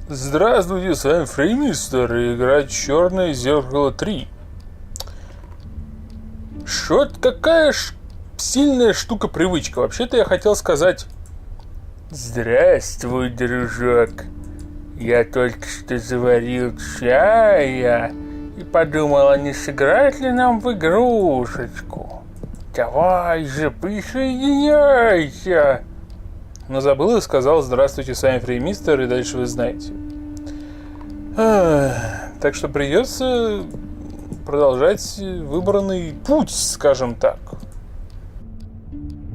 Здравствуйте, с вами Фрей, мистер, и играет Черное, Зеркало 3. Какая сильная штука-привычка. Вообще-то я хотел сказать: здравствуй, дружок. Я только что заварил чая и подумал, а не сыграть ли нам в игрушечку? Давай же, присоединяйся. Но забыл и сказал: здравствуйте, с вами Фрей, мистер, и дальше вы знаете. Так что придется продолжать выбранный путь, скажем так.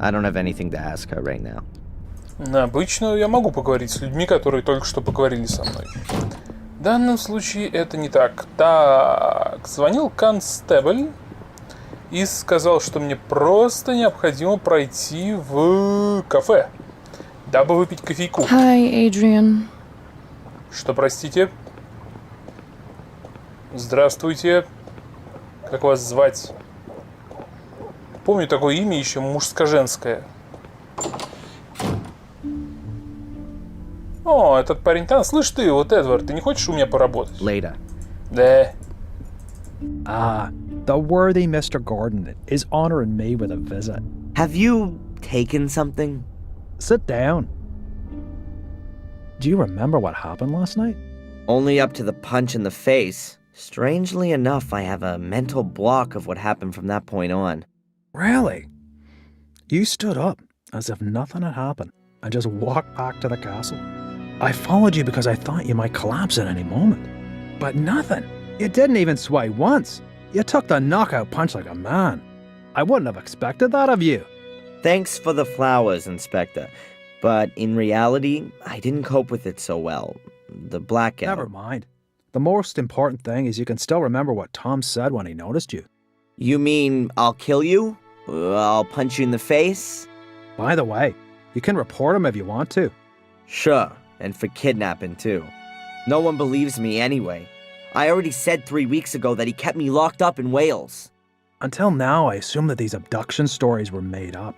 I don't have anything to ask her right now. Обычно я могу поговорить с людьми, которые только что поговорили со мной. В данном случае это не так. Так, звонил констебль и сказал, что мне просто необходимо пройти в кафе, дабы выпить кофейку. Hi, Adrian. Что, простите? Здравствуйте. Как вас звать? Помню такое имя еще мужско-женское. О, этот парень там. Слышь ты, вот Эдвард, ты не хочешь у меня поработать? Later. Да. The worthy Mr. Gordon is honoring me with a visit. Have you taken something? Sit down. Do you remember what happened last night? Only up to the punch in the face. Strangely enough, I have a mental block of what happened from that point on. Really? You stood up as if nothing had happened and just walked back to the castle. I followed you because I thought you might collapse at any moment. But nothing. You didn't even sway once. You took the knockout punch like a man. I wouldn't have expected that of you. Thanks for the flowers, Inspector. But in reality, I didn't cope with it so well. The blackout. Never mind. The most important thing is you can still remember what Tom said when he noticed you. You mean I'll kill you? I'll punch you in the face? By the way, you can report him if you want to. Sure, and for kidnapping too. No one believes me anyway. I already said 3 weeks ago that he kept me locked up in Wales. Until now, I assumed that these abduction stories were made up.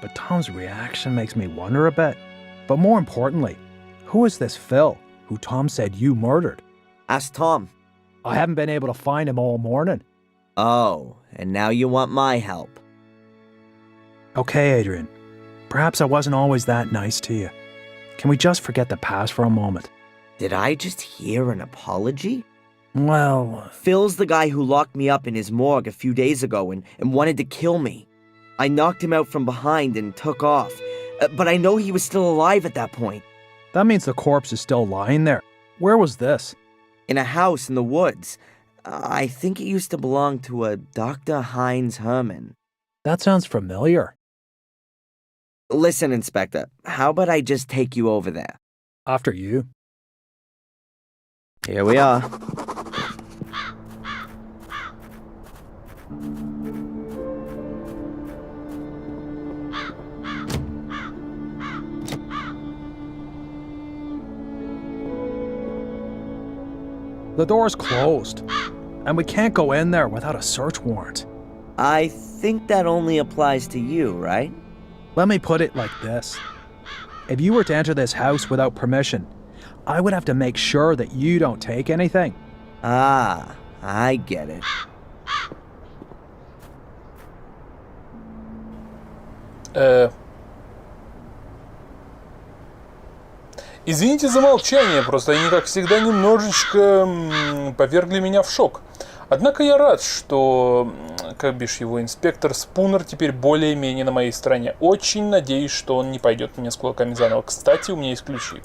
But Tom's reaction makes me wonder a bit. But more importantly, who is this Phil, who Tom said you murdered? Ask Tom. I haven't been able to find him all morning. Oh, and now you want my help. Okay, Adrian. Perhaps I wasn't always that nice to you. Can we just forget the past for a moment? Did I just hear an apology? Well, Phil's the guy who locked me up in his morgue a few days ago and wanted to kill me. I knocked him out from behind and took off. But I know he was still alive at that point. that means the corpse is still lying there. Where was this? In a house in the woods. I think it used to belong to a Dr. Heinz Herman. That sounds familiar. Listen, Inspector, how about I just take you over there? After you. Here we are. The door's closed, and we can't go in there without a search warrant. I think that only applies to you, right? Let me put it like this. If you were to enter this house without permission, I would have to make sure that you don't take anything. Ah, I get it. Извините за молчание, просто они, как всегда, немножечко повергли меня в шок. Однако я рад, что, как бишь его, инспектор Спунер теперь более-менее на моей стороне. Очень надеюсь, что он не пойдет мне с кулаками заново. Кстати, у меня есть ключи.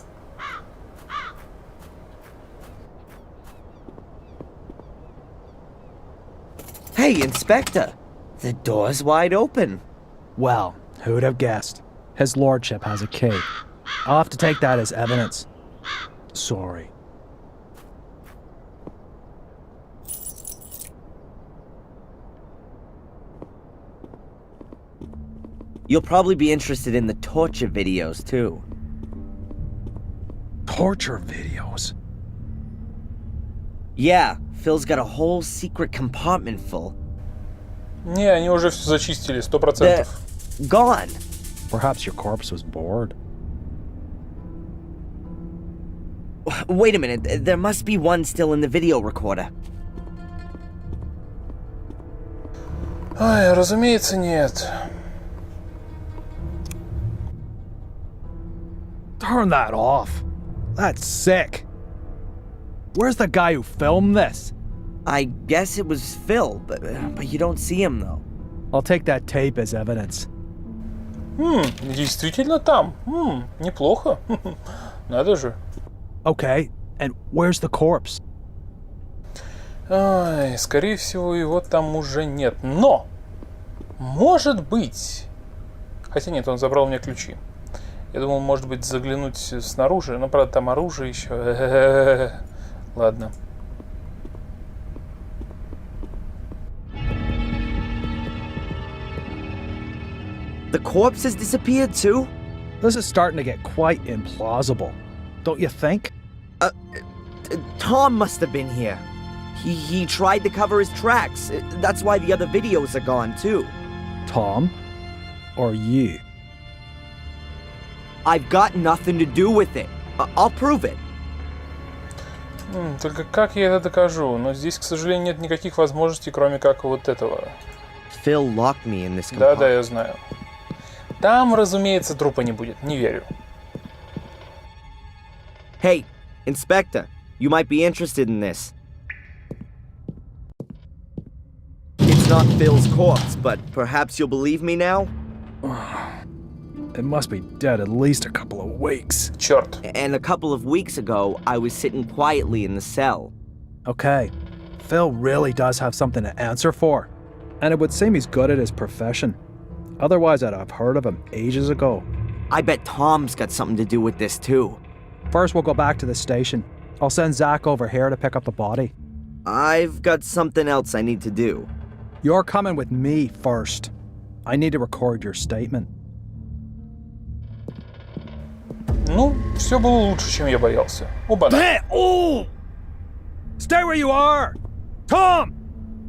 Hey, Inspector! The door's wide open. Well, who'd have guessed? His lordship has a key. I'll have to take that as evidence. Sorry. You'll probably be interested in the torture videos, too. Torture videos? Yeah, Phil's got a whole secret compartment full. Не, они уже все зачистили, 100%. They're gone. Perhaps your corpse was bored. Wait a minute, there must be one still in the video recorder. Ай, разумеется, нет. Turn that off. That's sick. Where's the guy who filmed this? I guess it was Phil, but you don't see him though. I'll take that tape as evidence. Действительно там. Неплохо. Надо же. Okay, and where's the corpse? Ай, скорее всего, его там уже нет. Но! Может быть... Хотя нет, он забрал у меня ключи. Я думал, может быть, заглянуть снаружи. Но, правда, там оружие еще. Ладно. The corpse has disappeared too? This is starting to get quite implausible. Don't you think? Tom must have been here. He tried to cover his tracks. That's why the other videos are gone too. Tom? Or you? I've got nothing to do with it. I'll prove it. Только как я это докажу? Но здесь, к сожалению, нет никаких возможностей, кроме как вот этого. Phil locked me in this Да, compartment. я знаю. Там, разумеется, трупа не будет. Не верю. Hey, Inspector, you might be interested in this. It's not Phil's corpse, but perhaps you'll believe me now? It must be dead at least a couple of weeks. Черт. And a couple of weeks ago, I was sitting quietly in the cell. Okay, Phil really does have something to answer for. And it would seem he's good at his profession. Otherwise, I'd have heard of him ages ago. I bet Tom's got something to do with this too. First, we'll go back to the station. I'll send Zach over here to pick up the body. I've got something else I need to do. You're coming with me first. I need to record your statement. Ну, все было лучше, чем я боялся. Оба-на. Oh! Stay where you are! Tom!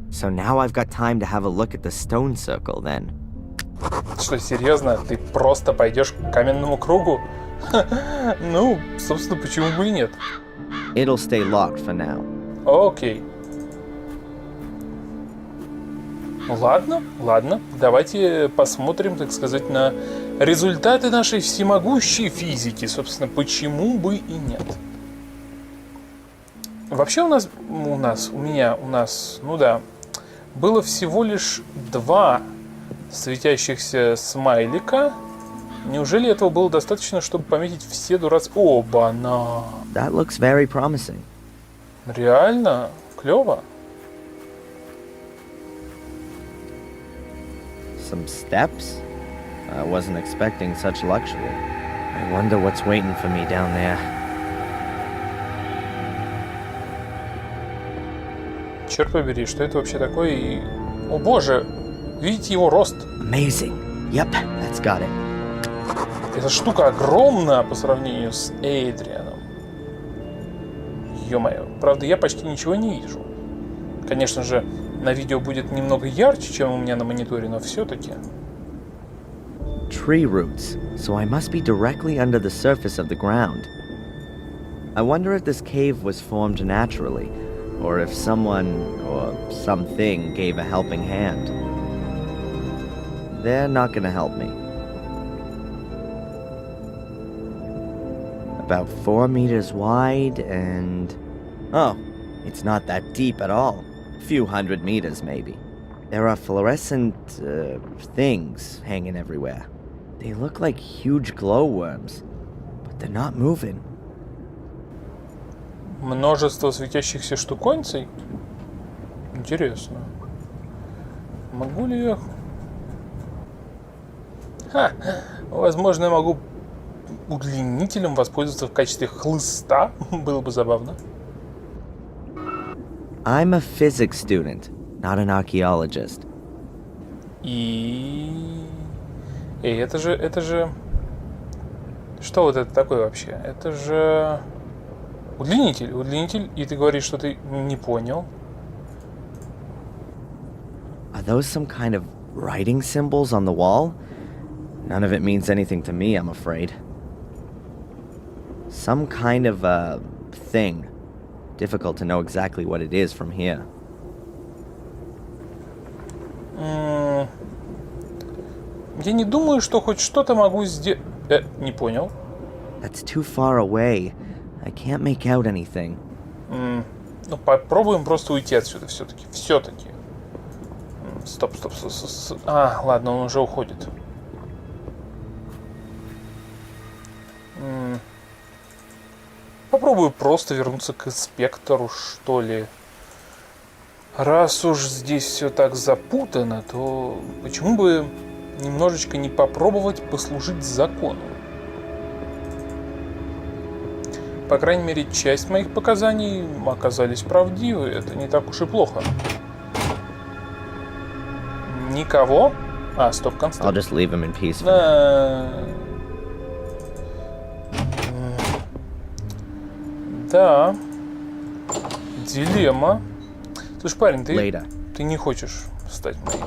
So now I've got time to have a look at the stone circle then. Что, серьезно? Ты просто пойдешь к каменному кругу? Ну, собственно, почему бы и нет? It'll stay locked for now. Окей. Ладно, ладно. Давайте посмотрим, так сказать, на результаты нашей всемогущей физики. Собственно, почему бы и нет. Вообще у нас, ну да, было всего лишь 2 светящихся смайлика. Неужели этого было достаточно, чтобы пометить все дурацкие... Оба-на! That looks very promising. Реально? Клево. Some steps? I wasn't expecting such luxury. I wonder what's waiting for me down there. Черт побери, что это вообще такое? И... О боже! Видите его рост? Amazing. Yep, that's got it. Эта штука огромна по сравнению с Эйдрианом. Ё-моё. Правда, я почти ничего не вижу. Конечно же, на видео будет немного ярче, чем у меня на мониторе, но все-таки. Tree roots, so I must be directly under the surface of the ground. I wonder if this cave was formed naturally, or if someone or something gave a helping hand. They're not gonna help me. About 4 meters wide and... Oh, it's not that deep at all. A few 100 meters, maybe. There are fluorescent, things hanging everywhere. They look like huge glowworms, but they're not moving. Множество светящихся штуконцей? Интересно. Могу ли я... Ха! Возможно, я могу удлинителем воспользоваться в качестве хлыста. Было бы забавно. I'm a physics student, not an archaeologist. И... Эй, это же... Что вот это такое вообще? Это же... Удлинитель. Удлинитель. И ты говоришь, что ты не понял. Are those some kind of writing symbols on the wall? None of it means anything to me, I'm afraid. Some kind of, thing. Difficult to know exactly what it is from here. Я не думаю, что хоть что-то могу сделать... не понял. That's too far away. I can't make out anything. Ну, попробуем просто уйти отсюда все-таки. Все-таки. Стоп. А, ладно, он уже уходит. Попробую просто вернуться к инспектору, что ли. Раз уж здесь все так запутано, то почему бы немножечко не попробовать послужить закону? По крайней мере, часть моих показаний оказались правдивы. Это не так уж и плохо. Никого? А, стоп, I'll just leave him in peace. Да. Дилемма. Слушай, парень, ты не хочешь стать моим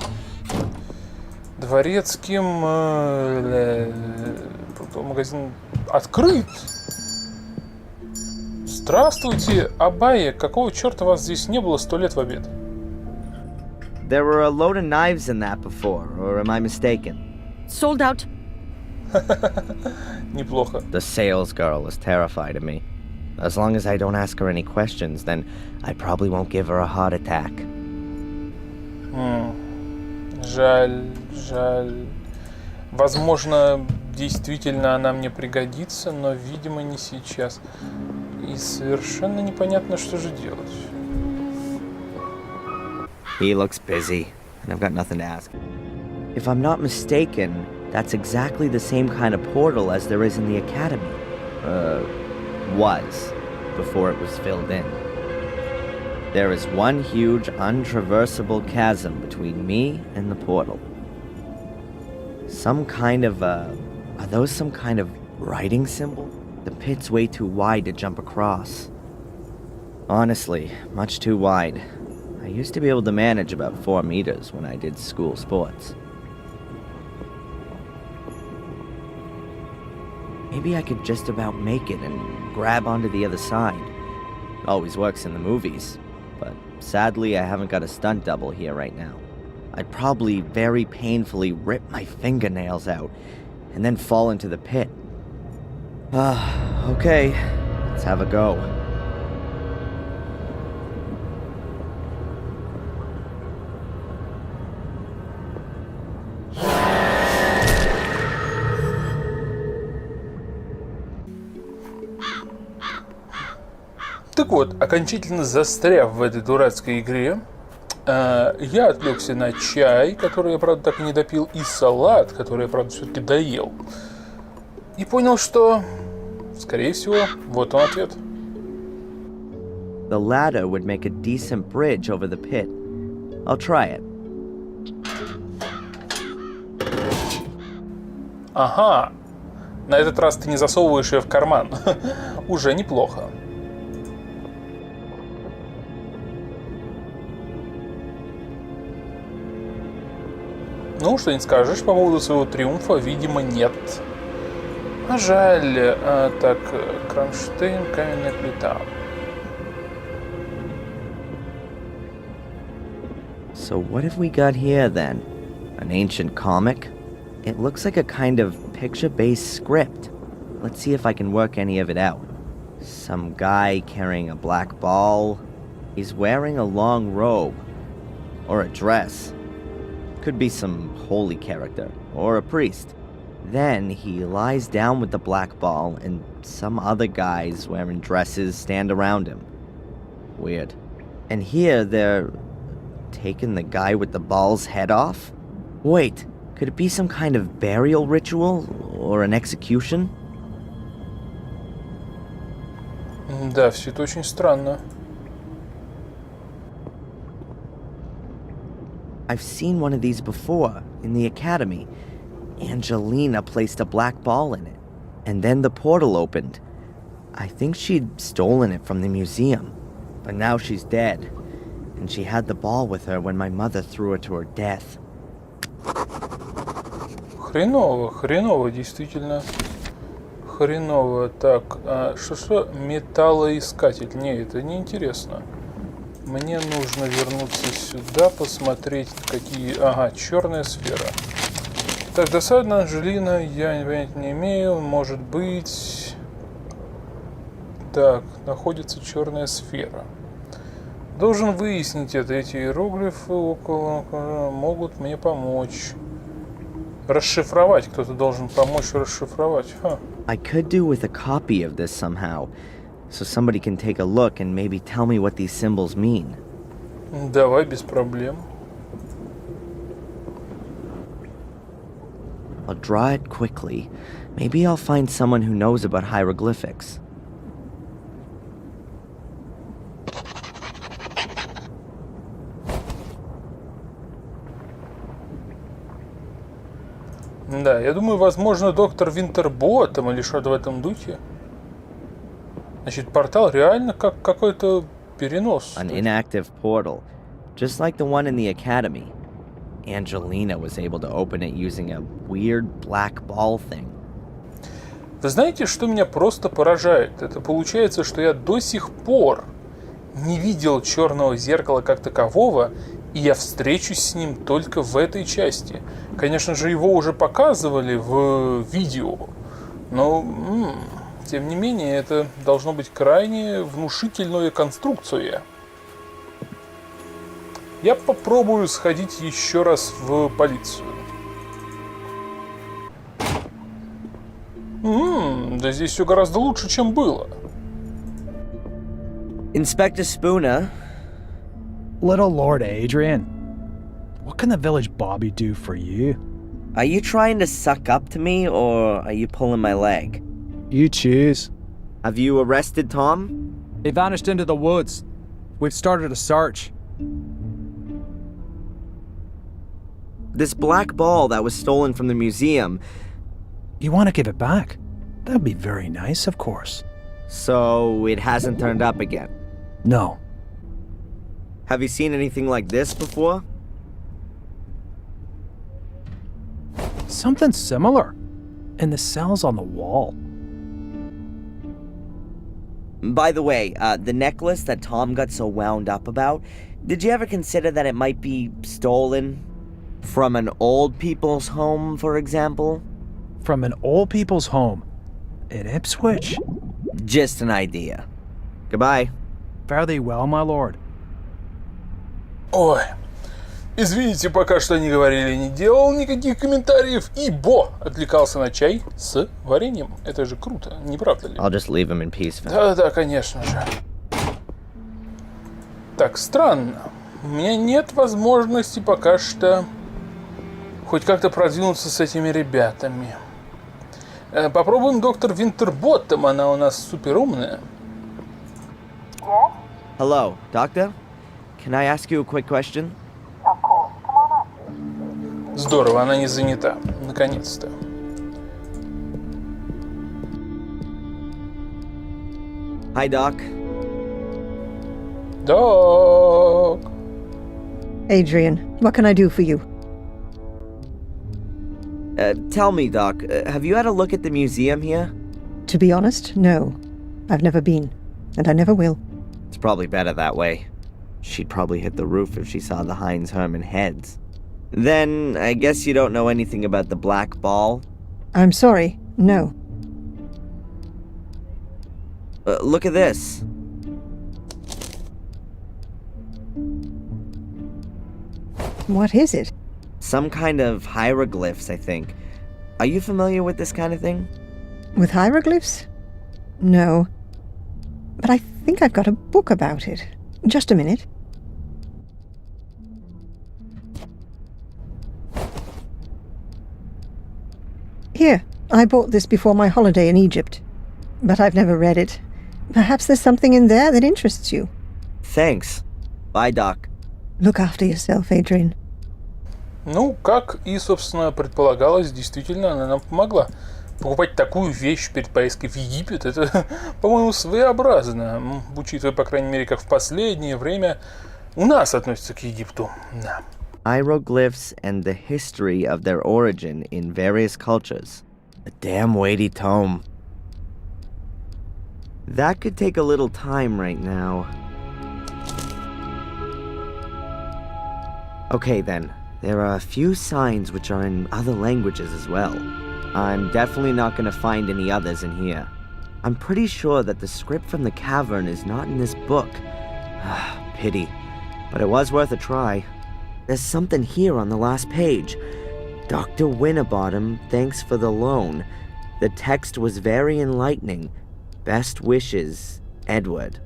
дворецким. Магазин открыт. Здравствуйте, Абая. Какого черта вас здесь не было 100 лет в обед? There were a load of knives in that before, or am I mistaken? Sold out. Неплохо. The sales girl is terrified of me. As long as I don't ask her any questions, then I probably won't give her a heart attack. Жаль. Возможно, действительно она мне пригодится, но, видимо, не сейчас. И совершенно непонятно, что же делать. He looks busy, and I've got nothing to ask. If I'm not mistaken, that's exactly the same kind of portal as there is in the academy. Was, before it was filled in. There is one huge, untraversable chasm between me and the portal. Some kind of, are those some kind of writing symbol? The pit's way too wide to jump across. Honestly, much too wide. I used to be able to manage about 4 meters when I did school sports. Maybe I could just about make it and grab onto the other side. Always works in the movies, but sadly I haven't got a stunt double here right now. I'd probably very painfully rip my fingernails out and then fall into the pit. Okay, let's have a go. Так вот, окончательно застряв в этой дурацкой игре, я отвлекся на чай, который я, правда, так и не допил, и салат, который я, правда, все-таки доел. И понял, что, скорее всего, вот он ответ. The ladder would make a decent bridge over the pit. I'll try it. Ага, на этот раз ты не засовываешь ее в карман. Уже неплохо. Ну, что не скажешь по поводу своего триумфа? Видимо, нет. А жаль. Так, кронштейн, каменная плита. So what have we got here then? An ancient comic? It looks like a kind of picture-based script. Let's see if I can work any of it out. Some guy carrying a black ball. He's wearing a long robe. Or a dress. Could be some holy character, or a priest. Then he lies down with the black ball, and some other guys wearing dresses stand around him. Weird. And here they're taking the guy with the ball's head off? Wait, could it be some kind of burial ritual, or an execution? Да, все это очень странно. I've seen one of these before, in the academy. Angelina placed a black ball in it, and then the portal opened. I think she'd stolen it from the museum, but now she's dead, and she had the ball with her when my mother threw her to her death. Хреново, действительно. Хреново. Так, что? Металлоискатель. Не, это не интересно. Мне нужно вернуться сюда, посмотреть, какие... Ага, черная сфера. Так, досадно, Анжелина, я понятия не имею. Может быть... Так, находится черная сфера. Должен выяснить это. Эти иероглифы около могут мне помочь. Расшифровать. Кто-то должен помочь расшифровать. I could do with a copy of this somehow, so somebody can take a look and maybe tell me what these symbols mean. Давай, без проблем. I'll draw it quickly. Maybe I'll find someone who knows about hieroglyphics. Да, я думаю, возможно, доктор Винтерботтом или что-то в этом духе. Значит, портал реально как какой-то перенос. An inactive portal, just like the one in the academy. Angelina was able to open it using a weird black ball thing. Вы знаете, что меня просто поражает? Это получается, что я до сих пор не видел черного зеркала как такового, и я встречусь с ним только в этой части. Конечно же, его уже показывали в видео, но, тем не менее, это должно быть крайне внушительная конструкция. Я попробую сходить еще раз в полицию. Да здесь все гораздо лучше, чем было. Inspector Spooner. Little Lord Adrian, what can the village Bobby do for you? Are you trying to suck up to me, or are you pulling my leg? You choose. Have you arrested Tom? He vanished into the woods. We've started a search. This black ball that was stolen from the museum. You want to give it back? That'd be very nice, of course. So it hasn't turned up again? No. Have you seen anything like this before? Something similar. In the cells on the wall. By the way, the necklace that Tom got so wound up about, did you ever consider that it might be stolen? From an old people's home, for example? From an old people's home. In Ipswich. Just an idea. Goodbye. Fare thee well, my lord. Ой, извините, пока что не говорили, не делал никаких комментариев, ибо отвлекался на чай с вареньем. Это же круто, не правда ли? I'll just leave him in peace. Да, конечно же. Так, странно. У меня нет возможности пока что хоть как-то продвинуться с этими ребятами. Попробуем доктор Винтерботтом, она у нас супер умная. Hello, doctor? Can I ask you a quick question? Of course. Come on up. Здорово, она не занята. Наконец-то. Hi, Doc. Док. Adrian, what can I do for you? Tell me, Doc, have you had a look at the museum here? To be honest, no. I've never been, and I never will. It's probably better that way. She'd probably hit the roof if she saw the Heinz Hermann heads. Then, I guess you don't know anything about the black ball? I'm sorry, no. Look at this. What is it? Some kind of hieroglyphs, I think. Are you familiar with this kind of thing? With hieroglyphs? No. But I think I've got a book about it. Just a minute. Here, I bought this before my holiday in Egypt. But I've never read it. Perhaps there's something in there that interests you. Thanks. Bye, Doc. Look after yourself, Adrian. Ну, как и, собственно, предполагалось, действительно, она нам помогла. Покупать такую вещь перед поездкой в Египет, это, по-моему, своеобразно. Учитывая, по крайней мере, как в последнее время у нас относятся к Египту. Да. Hieroglyphs and the history of their origin in various cultures. A damn weighty tome. That could take a little time right now. Okay then, there are a few signs which are in other languages as well. I'm definitely not going to find any others in here. I'm pretty sure that the script from the cavern is not in this book. Pity, but it was worth a try. There's something here on the last page. Dr. Winterbottom, thanks for the loan. The text was very enlightening. Best wishes, Edward.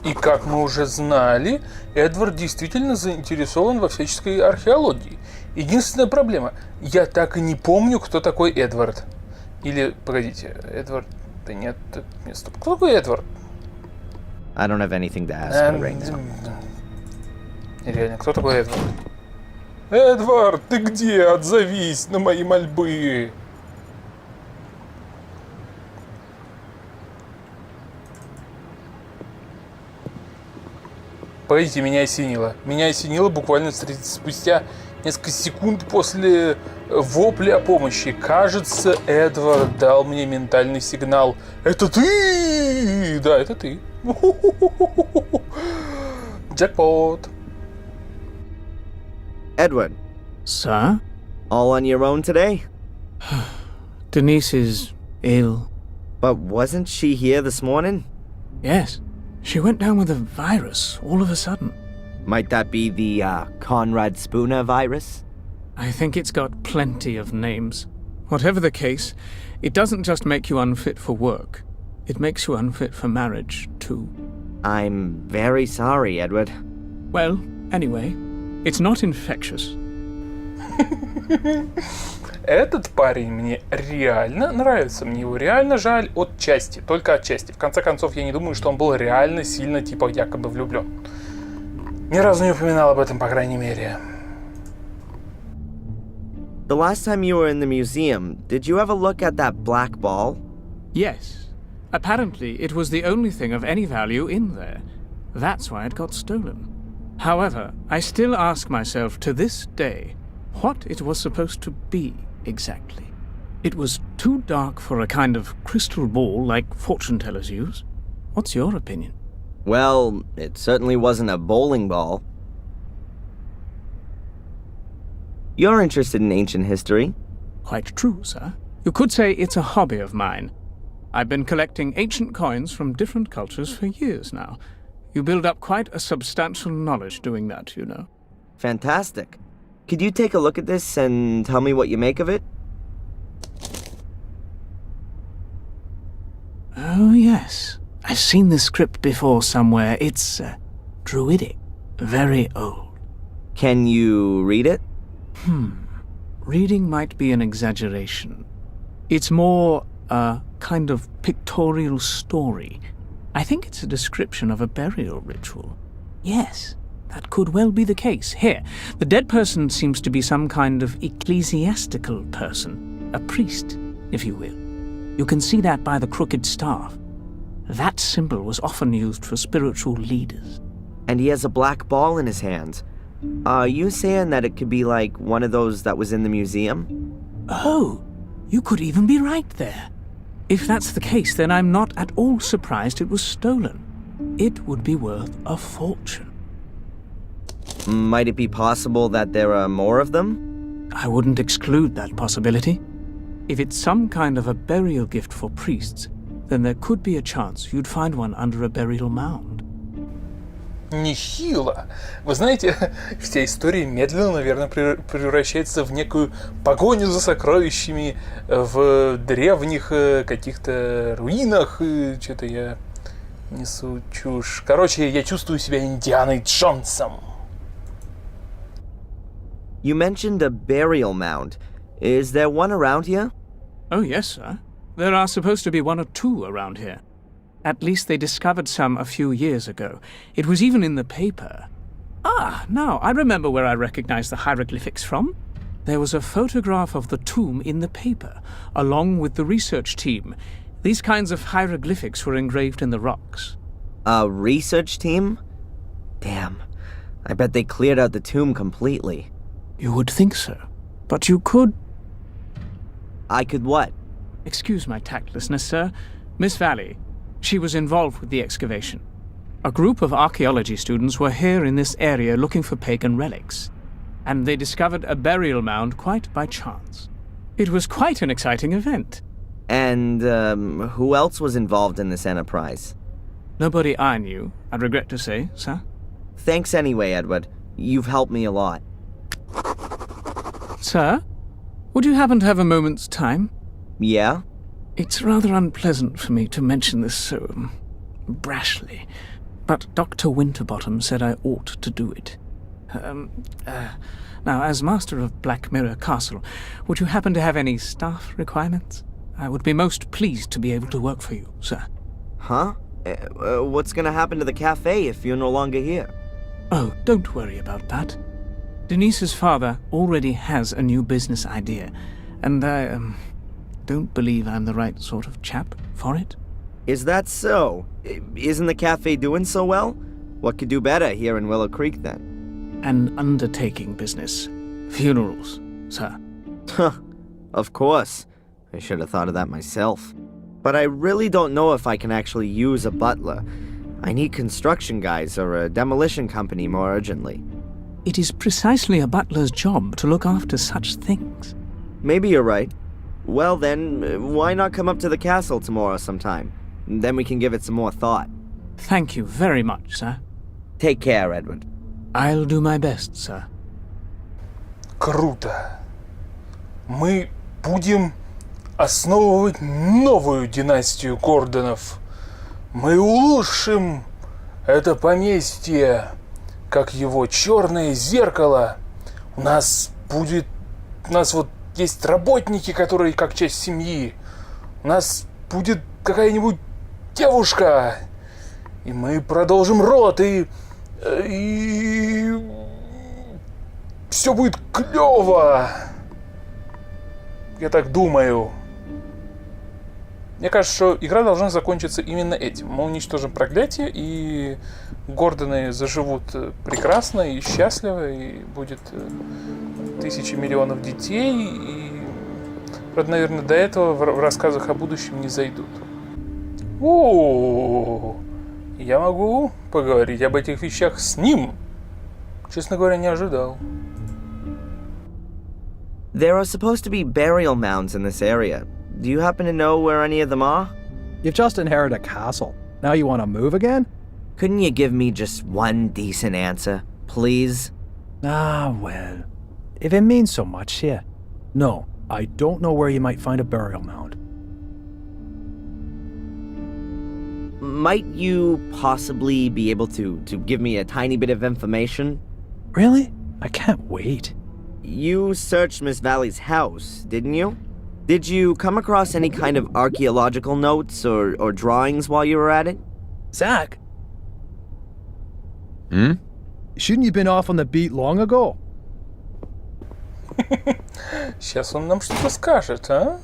И как мы уже знали, Эдвард действительно заинтересован во всяческой археологии. Единственная проблема, я так и не помню, кто такой Эдвард. Или, погодите, Эдвард... Да нет, стоп. Кто такой Эдвард? I don't have anything to ask her right now. Реально, кто такой Эдвард? Эдвард, ты где? Отзовись на мои мольбы. Погодите, меня осенило. Меня осенило буквально спустя несколько секунд после вопля о помощи. Кажется, Эдвард дал мне ментальный сигнал. Это ты! Да, это ты. Джекпот. Edward, Sir? all on your own today? Denise is ill. But wasn't she here this morning? Yes. She went down with a virus all of a sudden. Might that be the Conrad Spooner virus? I think it's got plenty of names. Whatever the case, it doesn't just make you unfit for work. It makes you unfit for marriage, too. I'm very sorry, Edward. Well, anyway, it's not infectious. Этот парень мне реально нравится. Мне его реально жаль отчасти. Только отчасти. В конце концов, я не думаю, что он был реально сильно, типа, якобы влюблен. Ни разу не упоминал об этом, по крайней мере. The last time you were in the museum, did you ever look at that black ball? Yes. Apparently, it was the only thing of any value in there. That's why it got stolen. However, I still ask myself to this day what it was supposed to be exactly. It was too dark for a kind of crystal ball like fortune tellers use. What's your opinion? Well, it certainly wasn't a bowling ball. You're interested in ancient history? Quite true, sir. You could say it's a hobby of mine. I've been collecting ancient coins from different cultures for years now. You build up quite a substantial knowledge doing that, you know. Fantastic. Could you take a look at this and tell me what you make of it? Oh, yes. I've seen this script before somewhere. It's druidic. Very old. Can you read it? Reading might be an exaggeration. It's more a kind of pictorial story. I think it's a description of a burial ritual. Yes, that could well be the case. Here, the dead person seems to be some kind of ecclesiastical person. A priest, if you will. You can see that by the crooked staff. That symbol was often used for spiritual leaders. And he has a black ball in his hands. Are you saying that it could be like one of those that was in the museum? Oh, you could even be right there. If that's the case, then I'm not at all surprised it was stolen. It would be worth a fortune. Might it be possible that there are more of them? I wouldn't exclude that possibility. If it's some kind of a burial gift for priests, then there could be a chance you'd find one under a burial mound. Нехило. Вы знаете, вся история медленно, наверное, превращается в некую погоню за сокровищами в древних каких-то руинах. Что-то я несу чушь. Короче, я чувствую себя Индианой Джонсом. You mentioned a burial mound. Is there one around here? Oh, yes, sir. There are supposed to be one or two around here. At least they discovered some a few years ago. It was even in the paper. Ah, now I remember where I recognized the hieroglyphics from. There was a photograph of the tomb in the paper, along with the research team. These kinds of hieroglyphics were engraved in the rocks. A research team? Damn. I bet they cleared out the tomb completely. You would think so. But you could... I could what? Excuse my tactlessness, sir. Miss Valley, she was involved with the excavation. A group of archaeology students were here in this area looking for pagan relics, and they discovered a burial mound quite by chance. It was quite an exciting event. And, who else was involved in this enterprise? Nobody I knew, I regret to say, sir. Thanks anyway, Edward. You've helped me a lot. Sir, would you happen to have a moment's time? Yeah? It's rather unpleasant for me to mention this so brashly, but Dr. Winterbottom said I ought to do it. Now, as master of Black Mirror Castle, would you happen to have any staff requirements? I would be most pleased to be able to work for you, sir. Huh? What's gonna happen to the cafe if you're no longer here? Oh, don't worry about that. Denise's father already has a new business idea, and I, don't believe I'm the right sort of chap for it. Is that so? Isn't the cafe doing so well? What could do better here in Willow Creek, then? An undertaking business. Funerals, sir. Huh. Of course. I should have thought of that myself. But I really don't know if I can actually use a butler. I need construction guys or a demolition company more urgently. It is precisely a butler's job to look after such things. Maybe you're right. Well then, why not come up to the castle tomorrow sometime? Then we can give it some more thought. Thank you very much, sir. Take care, Edward. I'll do my best, sir. Круто. Мы будем основывать новую династию Гордонов. Мы улучшим это поместье, как его черное зеркало. У нас вот есть работники, которые как часть семьи. У нас будет какая-нибудь девушка. И мы продолжим род, и все будет клево. Я так думаю. Мне кажется, что игра должна закончиться именно этим. Мы уничтожим проклятие, и Гордоны заживут прекрасно и счастливо, и будет тысячи миллионов детей. И, правда, наверное, до этого в рассказах о будущем не зайдут. Я могу поговорить об этих вещах с ним. Честно говоря, не ожидал. There are supposed to be burial mounds in this area. Do you happen to know where any of them are? You've just inherited a castle. Now you want to move again? Couldn't you give me just one decent answer, please? Ah, well. If it means so much here. No, I don't know where you might find a burial mound. Might you possibly be able to give me a tiny bit of information? Really? I can't wait. You searched Miss Valley's house, didn't you? Did you come across any kind of archaeological notes or drawings while you were at it? Zach? Shouldn't you been off on the beat long ago? Сейчас он нам что-то скажет, а?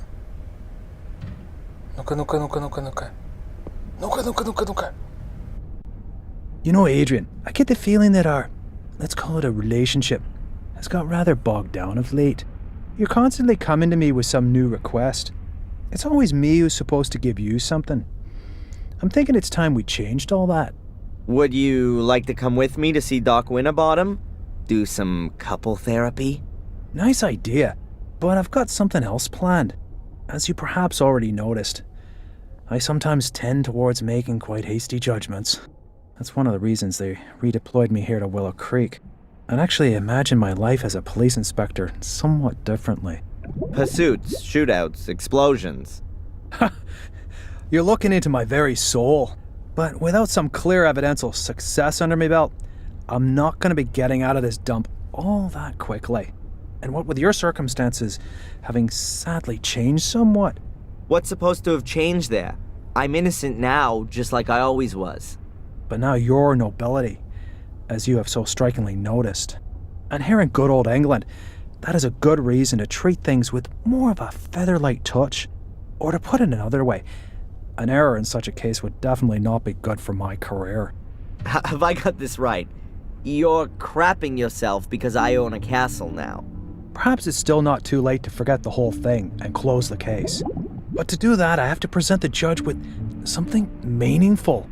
Ну-ка. Ну-ка. You know, Adrian, I get the feeling that our, let's call it a relationship, has got rather bogged down of late. You're constantly coming to me with some new request. It's always me who's supposed to give you something. I'm thinking it's time we changed all that. Would you like to come with me to see Doc Winterbottom? Do some couple therapy? Nice idea, but I've got something else planned. As you perhaps already noticed, I sometimes tend towards making quite hasty judgments. That's one of the reasons they redeployed me here to Willow Creek. I'd actually imagine my life as a police inspector somewhat differently. Pursuits, shootouts, explosions. You're looking into my very soul. But without some clear evidential success under my belt, I'm not going to be getting out of this dump all that quickly. And what with your circumstances having sadly changed somewhat. What's supposed to have changed there? I'm innocent now, just like I always was. But now your nobility, as you have so strikingly noticed. And here in good old England, that is a good reason to treat things with more of a feather-light touch. Or to put it another way, an error in such a case would definitely not be good for my career. Have I got this right? You're crapping yourself because I own a castle now. Perhaps it's still not too late to forget the whole thing and close the case. But to do that, I have to present the judge with something meaningful.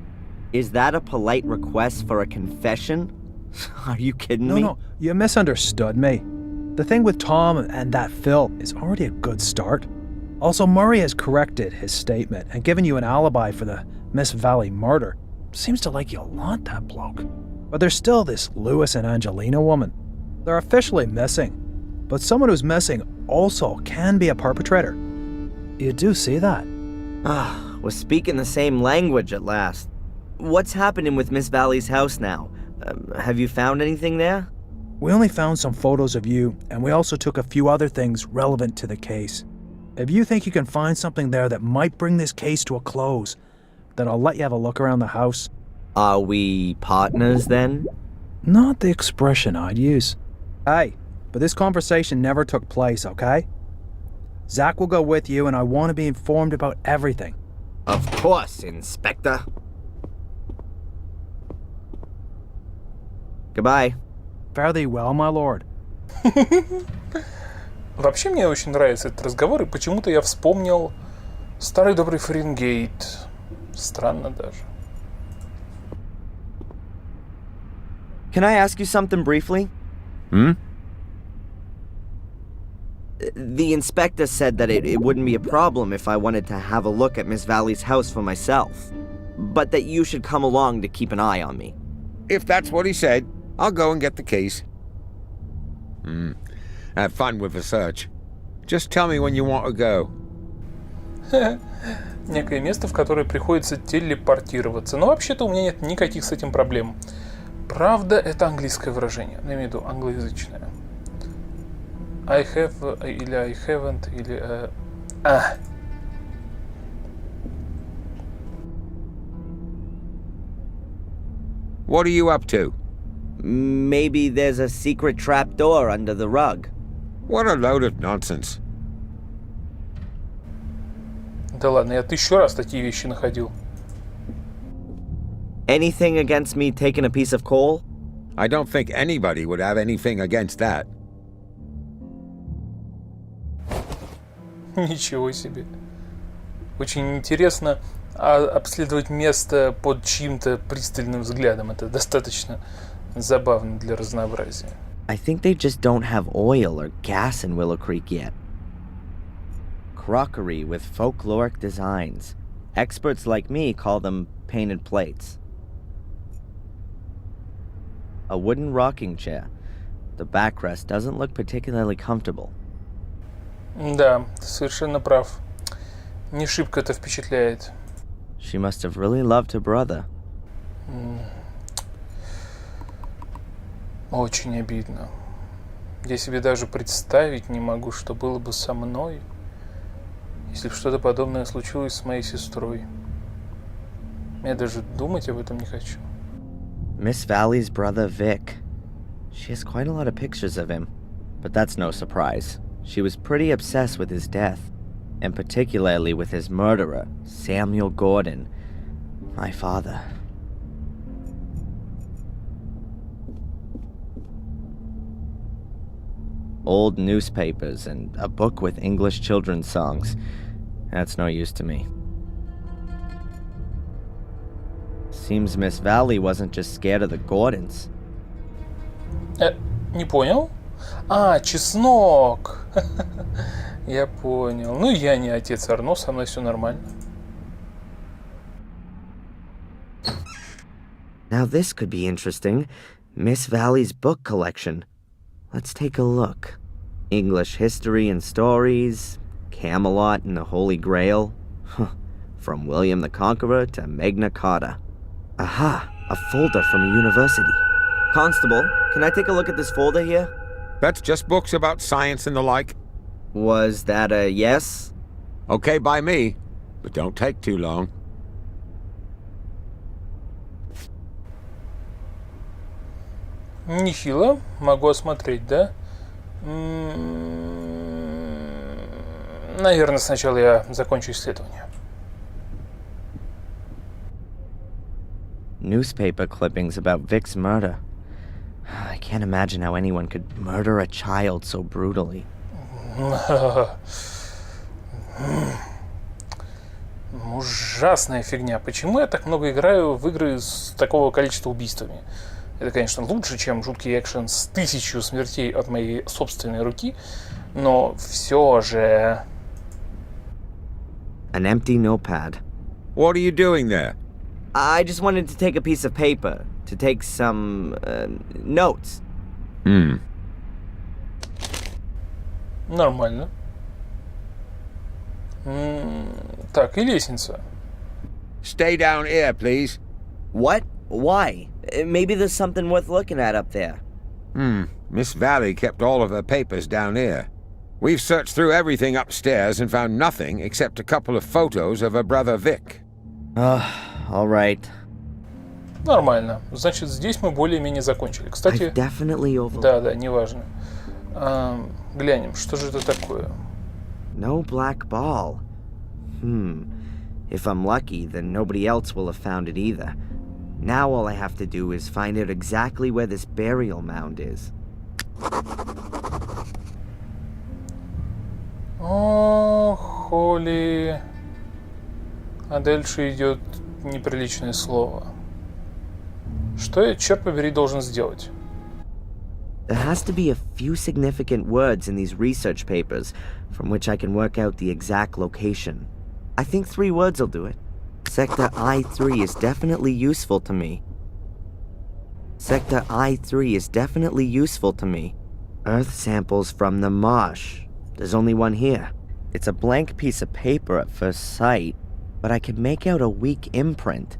Is that a polite request for a confession? Are you kidding me? No, you misunderstood me. The thing with Tom and that Phil is already a good start. Also, Murray has corrected his statement and given you an alibi for the Miss Valley murder. Seems to like you a lot, that bloke. But there's still this Lewis and Angelina woman. They're officially missing. But someone who's missing also can be a perpetrator. You do see that? Ah, we're speaking the same language at last. What's happening with Miss Valley's house now? Have you found anything there? We only found some photos of you, and we also took a few other things relevant to the case. If you think you can find something there that might bring this case to a close, then I'll let you have a look around the house. Are we partners then? Not the expression I'd use. Hey, but this conversation never took place, okay? Zach will go with you, and I want to be informed about everything. Of course, Inspector. Goodbye. Fare thee well, my lord. Вообще мне очень нравится этот разговор, и почему-то я вспомнил старый добрый Фаренгейт. Странно даже. Can I ask you something briefly? The inspector said that it wouldn't be a problem if I wanted to have a look at Miss Valley's house for myself, but that you should come along to keep an eye on me. If that's what he said, I'll go and get the keys. Have fun with the search. Just tell me when you want to go. Некое место, в которое приходится телепортироваться. Но вообще-то у меня нет никаких с этим проблем. Правда, это английское выражение. Я имею в виду англоязычное. I have или I haven't или... What are you up to? Maybe there's a secret trapdoor under the rug. What a load of nonsense. Да ладно, я 1000 раз такие вещи находил. Anything against me taking a piece of coal? I don't think anybody would have anything against that. Ничего себе. Очень интересно обследовать место под чьим-то пристальным взглядом. Это достаточно забавно для разнообразия. I think they just don't have oil or gas in Willow Creek yet. Crockery with folkloric designs. Experts like me call them painted plates. A wooden rocking chair. The backrest doesn't look particularly comfortable. Да, ты совершенно прав. Не шибко это впечатляет. She must have really loved her brother. Очень обидно. Я себе даже представить не могу, что было бы со мной, если бы что-то подобное случилось с моей сестрой. Я даже думать об этом не хочу. Miss Valley's brother Vic. She has quite a lot of pictures of him. But that's no surprise. She was pretty obsessed with his death, and particularly with his murderer, Samuel Gordon, my father. Old newspapers and a book with English children's songs. That's no use to me. Seems Miss Valley wasn't just scared of the Gordons. Не понял? Чеснок! Я понял. Ну, я не отец Арно, со мной все нормально. Now this could be interesting. Miss Valley's book collection. Let's take a look. English history and stories, Camelot and the Holy Grail. From William the Conqueror to Magna Carta. Aha, a folder from a university. Constable, can I take a look at this folder here? That's just books about science and the like. Was that a yes? Okay by me, but don't take too long. Нехило. Могу осмотреть, да? Наверное, сначала я закончу исследование. Newspaper clippings about Vic's murder. I can't imagine how anyone could murder a child so brutally. ужасная фигня. Почему я так много играю в игры с такого количества убийствами? Это, конечно, лучше, чем жуткий экшен с 1000 смертей от моей собственной руки, но все же... An empty notepad. What are you doing there? I just wanted to take a piece of paper to take some notes. Нормально. Так, и лестница. Stay down here, please. What? Why? Maybe there's something worth looking at up there. Miss Valley kept all of her papers down here. We've searched through everything upstairs and found nothing except a couple of photos of her brother Vic. All right. Нормально. Значит, здесь мы более-менее закончили. Кстати... I've definitely Да, неважно. Глянем, что же это такое? No black ball. If I'm lucky, then nobody else will have found it either. Now all I have to do is find out exactly where this burial mound is. О, Холли. А дальше идет неприличное слово. Что я, черт побери, должен сделать? There has to be a few significant words in these research papers from which I can work out the exact location. I think 3 words will do it. Sector I-3 is definitely useful to me. Sector I-3 is definitely useful to me. Earth samples from the marsh. There's only one here. It's a blank piece of paper at first sight, but I can make out a weak imprint.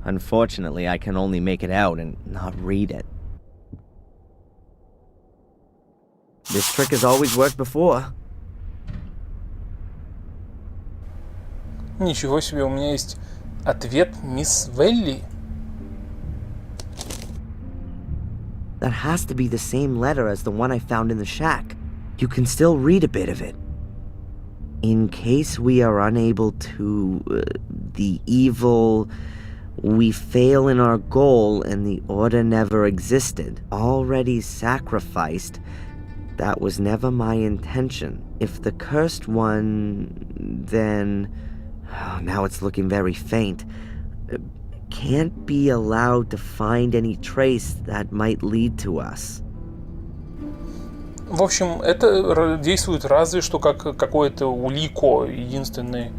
Unfortunately, I can only make it out and not read it. This trick has always worked before. Ничего себе, у меня есть ответ мисс Велли. That has to be the same letter as the one I found in the shack. You can still read a bit of it. In case we are unable to... the evil... We fail in our goal and the order never existed. Already sacrificed. That was never my intention. If the cursed one... then... Oh, now it's looking very faint. Can't be allowed to find any trace that might lead to us. В общем, это действует разве что как какое-то улико, единственный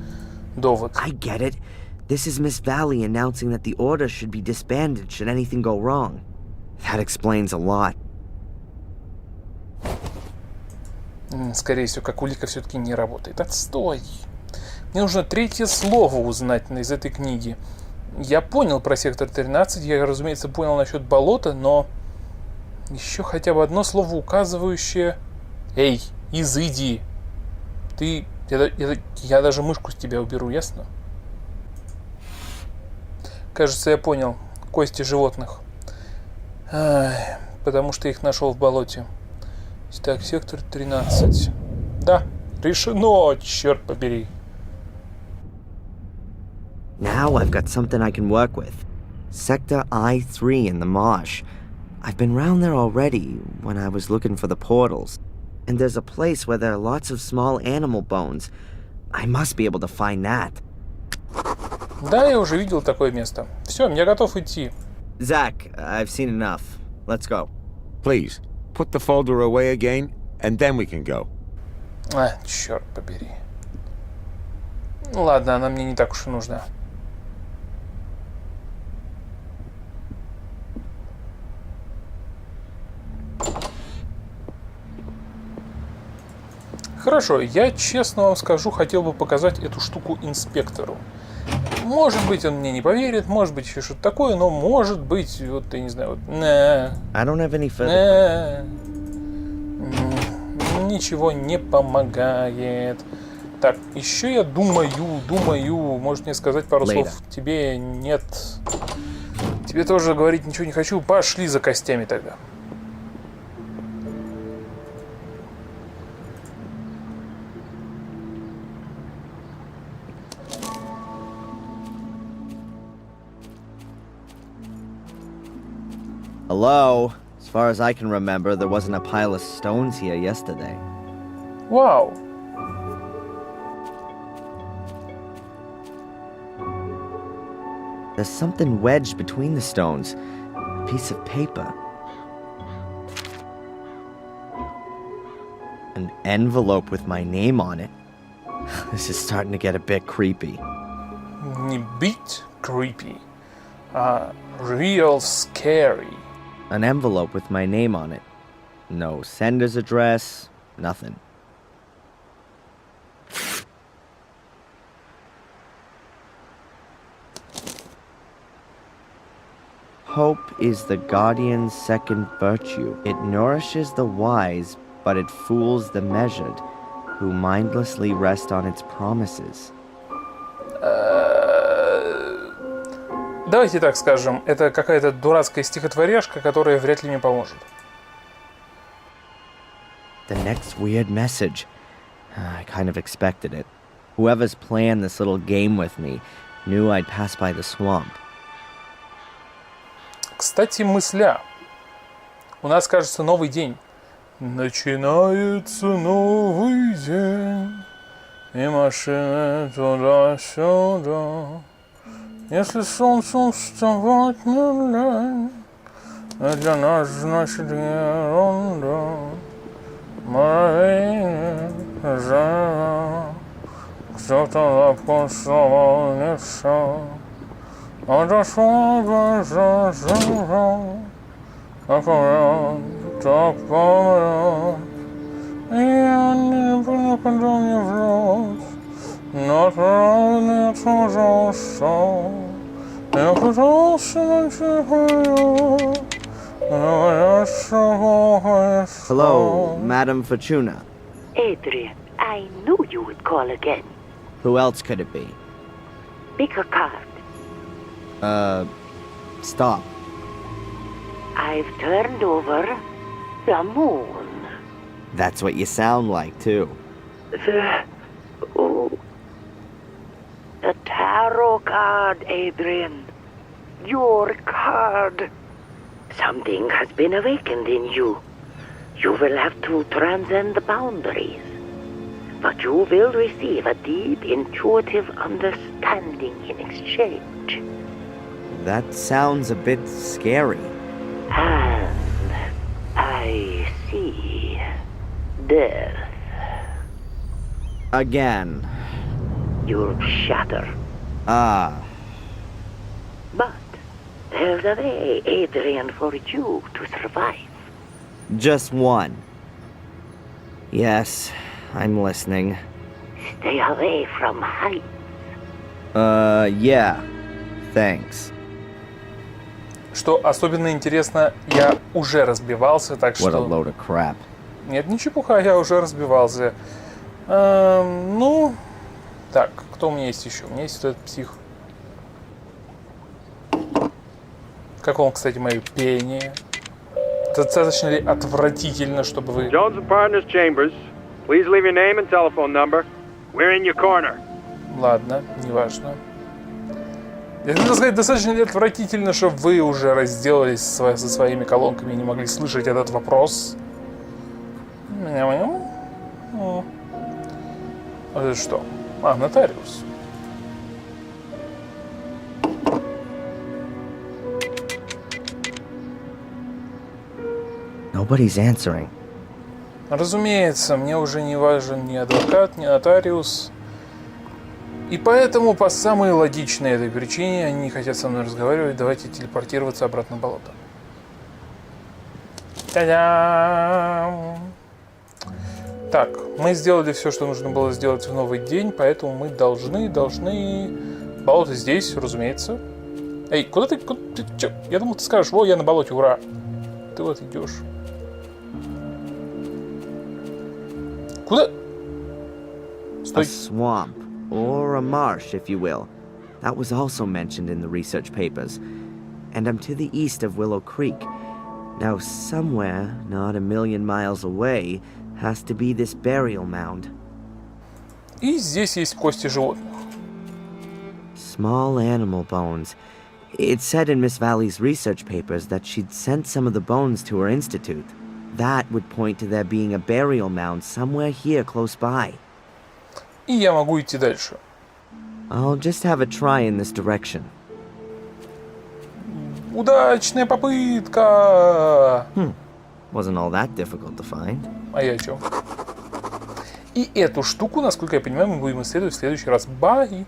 довод. I get it. This is Miss Valley announcing that the order should be disbanded should anything go wrong. That explains a lot. Скорее всего, как улика все-таки не работает. Отстой! Мне нужно 3-е слово узнать из этой книги. Я понял про сектор 13, я, разумеется, понял насчет болота, но еще хотя бы одно слово, указывающее... Эй, изыди! Ты... Я даже мышку с тебя уберу, ясно? Кажется, я понял. Кости животных. Потому что их нашел в болоте. Так, сектор 13. Да, решено, черт побери. Now I've got something I can work with. Sector I-3 in the marsh. I've been round there already when I was looking for the portals. And there's a place where there are lots of small animal bones. I must be able to find that. Да, я уже видел такое место. Все, я готов идти. Zach, I've seen enough. Let's go. Please, put the folder away again, and then we can go. Черт побери. Ну ладно, она мне не так уж и нужна. Хорошо, я честно вам скажу, хотел бы показать эту штуку инспектору. Может быть, он мне не поверит, может быть, еще что-то такое, но может быть, вот, я не знаю, вот... I don't have any further... Ничего не помогает. Так, еще я думаю, может мне сказать пару слов? Тебе нет. Тебе тоже говорить ничего не хочу. Пошли за костями тогда. Hello? As far as I can remember, there wasn't a pile of stones here yesterday. Вау. There's something wedged between the stones. A piece of paper. An envelope with my name on it. This is starting to get a bit creepy. Не bit creepy, а real scary. An envelope with my name on it. No sender's address, nothing. Hope is the guardian's second virtue. It nourishes the wise, but it fools the measured, who mindlessly rest on its promises. Давайте так скажем, это какая-то дурацкая стихотворяшка, которая вряд ли мне поможет. The next weird message. I kind of expected it. Whoever's planned this little game with me knew I'd pass by the swamp. Кстати, мысля. У нас, кажется, новый день. Начинается новый день, и машины туда-сюда. Если солнцем вставать не лень, для нас значит ерунда. Муравейник жара, кто-то лапку сломал не все. Отошла глаза жара, аккурат, так помрет. И я не попаду мне в рот, но правда отражался. Я пытался найти ее, но я собой Hello, Madam Fortuna. Adrian, I knew you would call again. Who else could it be? Pick a card. Stop. I've turned over the moon. That's what you sound like, too. The tarot card, Adrian. Your card. Something has been awakened in you. You will have to transcend the boundaries. But you will receive a deep, intuitive understanding in exchange. That sounds a bit scary. And I see death. Again. You'll shatter. Ah. But there's a way, Adrian, for you to survive. Just one. Yes, I'm listening. Stay away from heights. Yeah. Thanks. Что особенно интересно, я уже разбивался, так What a что... load of crap. Нет, не чепуха, я уже разбивался. Ну, так, кто у меня есть еще? У меня есть этот псих. Как вам, кстати, мое пение? Достаточно ли отвратительно, чтобы вы... Jones and Partners Chambers. Please leave your name and telephone number. We're in your corner. Ладно, неважно. Я хотел сказать, достаточно ли отвратительно, чтобы вы уже разделались со своими колонками и не могли слышать этот вопрос? А это что? А, нотариус. Nobody's answering. Разумеется, мне уже не важен ни адвокат, ни нотариус. И поэтому, по самой логичной этой причине, они не хотят со мной разговаривать. Давайте телепортироваться обратно в болото. Та-дам! Так, мы сделали все, что нужно было сделать в новый день, поэтому мы должны... Болото здесь, разумеется. Эй, куда ты чё? Я думал, ты скажешь, во, я на болоте, ура. Ты вот идешь. Куда? Стой. A swamp, or a marsh, if you will. That was also mentioned in the research papers. And I'm to the east of Willow Creek. Now somewhere, not a million miles away, has to be this burial mound. И здесь есть кости животных. Small animal bones. It said in Miss Valley's research papers that she'd sent some of the bones to her institute. That would point to there being a burial mound somewhere here close by. И я могу идти дальше. I'll just have a try in this direction. Удачная попытка! Wasn't all that difficult to find. А я чё? И эту штуку, насколько я понимаю, мы будем исследовать в следующий раз. Бай!